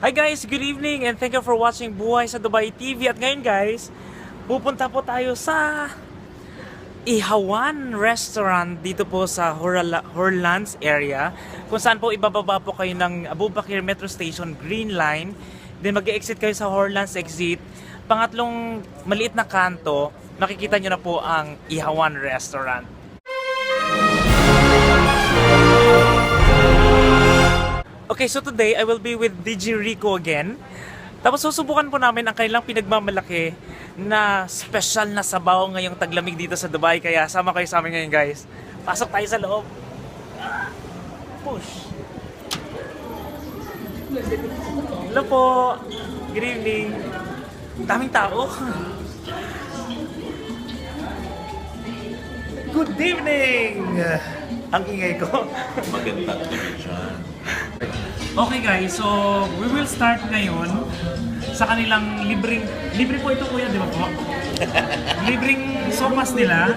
Hi guys, good evening and thank you for watching Buhay sa Dubai TV. At ngayon guys, pupunta po tayo sa Ihawan Restaurant dito po sa Horlands area, kung saan po ibababa po kayo ng Abu Bakr Metro Station Green Line. Then mag-exit kayo sa Horlands exit. Pangatlong maliit na kanto, makikita nyo na po ang Ihawan Restaurant. Okay, so today I will be with DJ Rico again. Tapos susubukan po namin ang kanilang pinagmamalaki na special na sabaw ngayong taglamig dito sa Dubai. Kaya sama kayo sa amin ngayon guys. Pasok tayo sa loob. Push. Hello po. Good evening. Daming tao. Good evening. Ang ingay ko. Magandang division. Okay guys, so we will start ngayon sa kanilang libre po ito kuya, di ba po? Libreng sopas nila,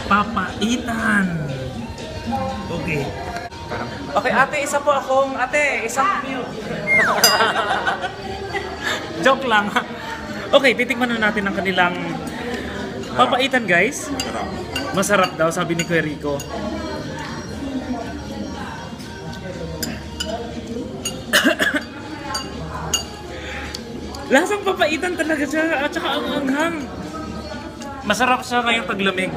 papaitan. Okay. Okay ate, isa po akong, isang milk. Joke lang. Okay, titikman na natin ang kanilang papaitan guys. Masarap daw, sabi ni Kuya Rico. Lasang papaitan talaga siya at saka ang anghang. Masarap siya ngayong taglamig.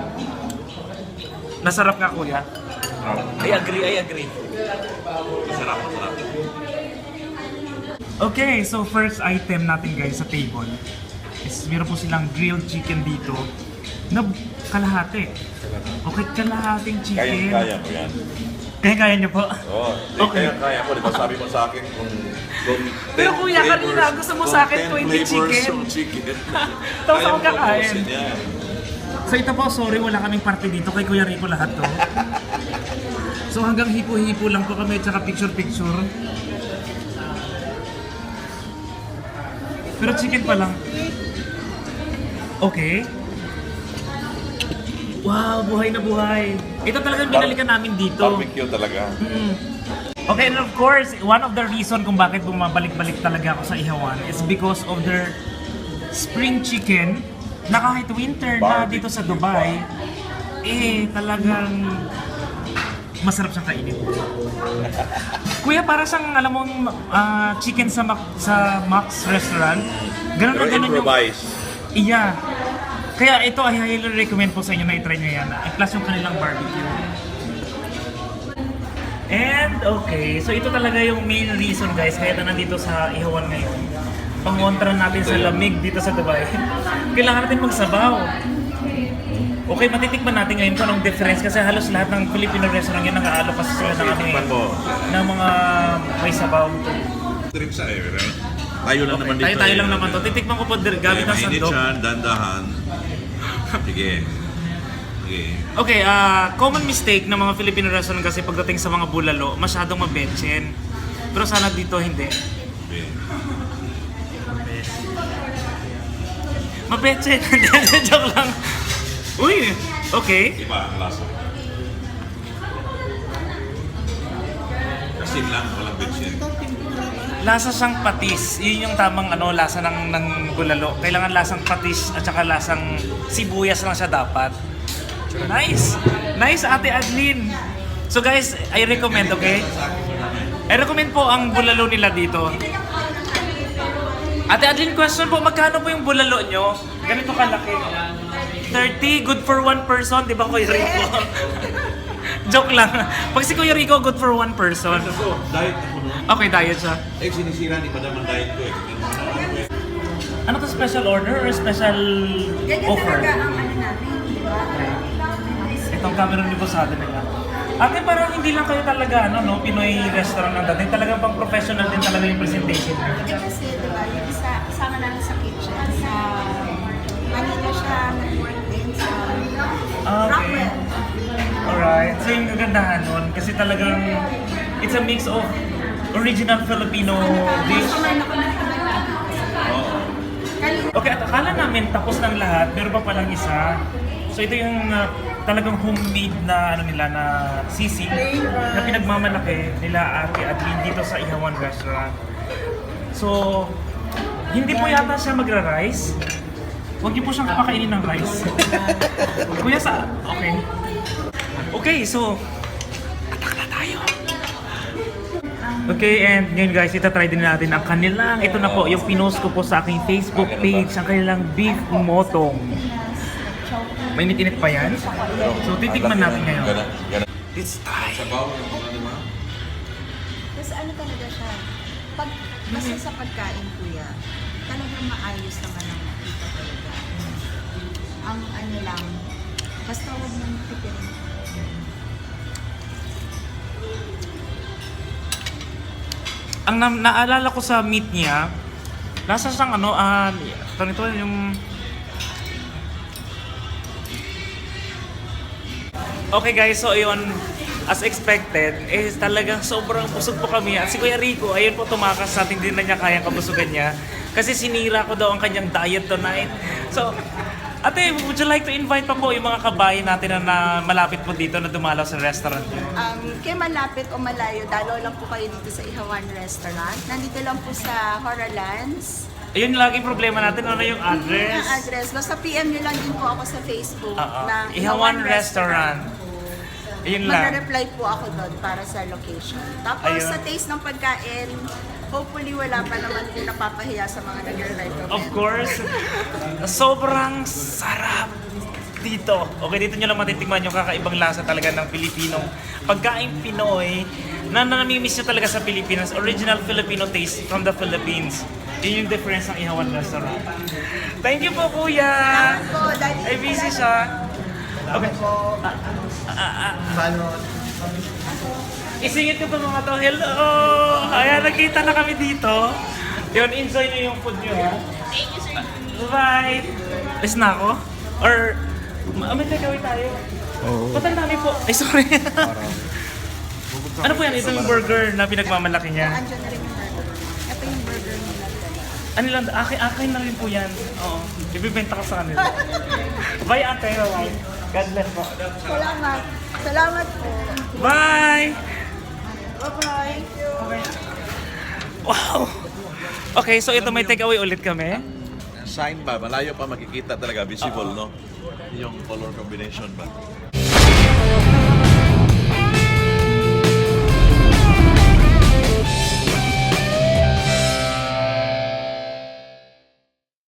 Nasarap nga kuya. I agree. Masarap. Okay, so first item natin guys sa table is meron po silang grilled chicken dito na kalahati. Okay, kalahating chicken. Kaya ko yan. Kaya niyo po? Oo, Okay. kaya mo. Di ba sabi mo sa akin kung Pero kuya, kanina gusto mo sa akin 20 chicken. Tapos ako kakain. So ito po, sorry wala kaming party dito, kay Kuya Rico lahat to. So hanggang hipo-hipo lang po kami, tsaka picture-picture. Pero chicken pa lang. Okay. Wow, buhay na buhay. Ito talagang binalikan namin dito. Barbecue talaga. Okay, and of course, one of the reason kung bakit bumabalik-balik talaga ako sa Ihawan is because of their spring chicken na kahit winter na dito sa Dubai, talagang masarap siyang kainin. Kuya, para siyang, alam mo, chicken sa Max Restaurant. Ganun na Pero ganun yung... improvise. Iya. Kaya ito ay highly recommend po sa inyo na i-try nyo yan. Plus yung kanilang barbecue. And okay, so ito talaga yung main reason guys kaya na nandito sa Ihawan ngayon. Pangontra natin sa lamig dito sa Dubai. Kailangan natin magsabaw. Okay, matitikman natin ngayon kung anong difference kasi halos lahat ng Filipino restaurant yun nag-aalo kasi sila ng ng mga may sabaw. Trip sa tayo lang naman dito. Tayo lang naman to. Titikman ko po gamit ng Mainit sandok. siya, dandahan. Sige. Okay, common mistake ng mga Filipino restaurant kasi pagdating sa mga bulalo, masyadong mabetchen. Pero sana dito hindi. Mabetchen. Joke lang. Uy, okay. Iba ang lasa. Asin lang, walang bitchin. Lasa siyang patis. Yun yung tamang lasa ng bulalo. Kailangan lasang patis at saka lasang sibuyas lang siya dapat. Nice! Nice, Ate Adeline! So guys, I recommend, okay? I recommend po ang bulalo nila dito. Ate Adeline, question po, magkano po yung bulalo nyo? Ganito kalaki. 30, good for one person, di ba Kuya Rico? Joke lang. Pag si Kuya Rico, good for one person. Ako, diet ako no? Okay, diet siya. Sinisira ni Madam ang diet ko eh. Ano to, special order or special offer? Ganyan talaga ang namin, di ba? Itong camera ni Bosada nila. Ate, parang hindi lang kayo talaga, Pinoy restaurant ng dating. Talagang pang professional din talaga yung presentation. Hindi kasi, di ba, yung isama namin sa kitchen, sa Manila siya, nag-work din sa Okay. Rockwell. Alright. So yung kagandahan nun, kasi talagang it's a mix of original Filipino dish. Kumain ako ng iba. Okay, at akala namin tapos ng lahat, meron pa palang isa. So ito yung talagang homemade na nila na sisig na pinagmamalaki nila Ate Adeline dito sa Ihawan Restaurant. So, hindi po yata siya magra-rice. Huwag niyo po siyang kapakainin ng rice. Kuya sa... Okay. Okay, so... Atak na tayo. Okay, and ngayon guys, itatry din natin ang kanilang... Ito na po, yung pinost ko po sa aking Facebook page, ang kanilang beef motong. Mainit-init pa yan. So, titikman natin ngayon. Gana. It's time. Sabaw yung mga di ba? Tapos ano talaga siya, basta sa pagkain kuya, talagang maayos naman ang nakita talaga. Ang ano lang, basta huwag mong tipirin. Ang naalala ko sa meat niya, nasa siyang ano, ito yung... Okay guys, so yun, as expected, talagang sobrang busog po kami. At si Kuya Rico, ayun po tumakas sa ating, din na niya kayang kabusugan niya. Kasi sinira ko daw ang kanyang diet tonight. So, ate, would you like to invite pa po yung mga kabayan natin na malapit po dito na dumalaw sa restaurant niyo? Kaya malapit o malayo, dalaw lang po kayo dito sa Ihawan Restaurant. Nandito lang po sa Horalands. Ayun laging problema natin, ano yung Ang address? address, basta PM nyo lang din po ako sa Facebook ng Ihawan Restaurant. Ayun lang. Magre-reply po ako doon para sa location. Tapos Ayun. sa taste ng pagkain, hopefully wala pa naman po napapahiya sa mga nagre-recommend. Of course, sobrang sarap dito. Okay, dito nyo lang matitikman yung kakaibang lasa talaga ng Pilipinong pagkain Pinoy na namimiss nyo talaga sa Pilipinas. Original Filipino taste from the Philippines. Yun yung difference ng Ihawan Restaurant. Thank you po, Kuya! Salamat po, Daddy. Ay, busy siya. Okay. Isingit ko pa mga to. Hello! Ayan, nagkita na kami dito. Yun, enjoy nyo yung food nyo. Thank you, sir. Bye! Alis na ako? Or, may takeaway tayo? Oo. Patay namin po. Ay, sorry. Ano po yan? Ito yung burger na pinagmamalaki niya. Andiyan na rin yung burger. Ito yung burger nila. Ano lang, akin na rin po yan. Oo. Ibibenta ko sa kanila. Bye, ate. Bye. God bless po. Salamat. Salamat po. Bye! Bye-bye. Okay. Wow! Okay, so ito may takeaway ulit kami. Sign ba? Malayo pa makikita talaga, visible, no? Yung color combination ba?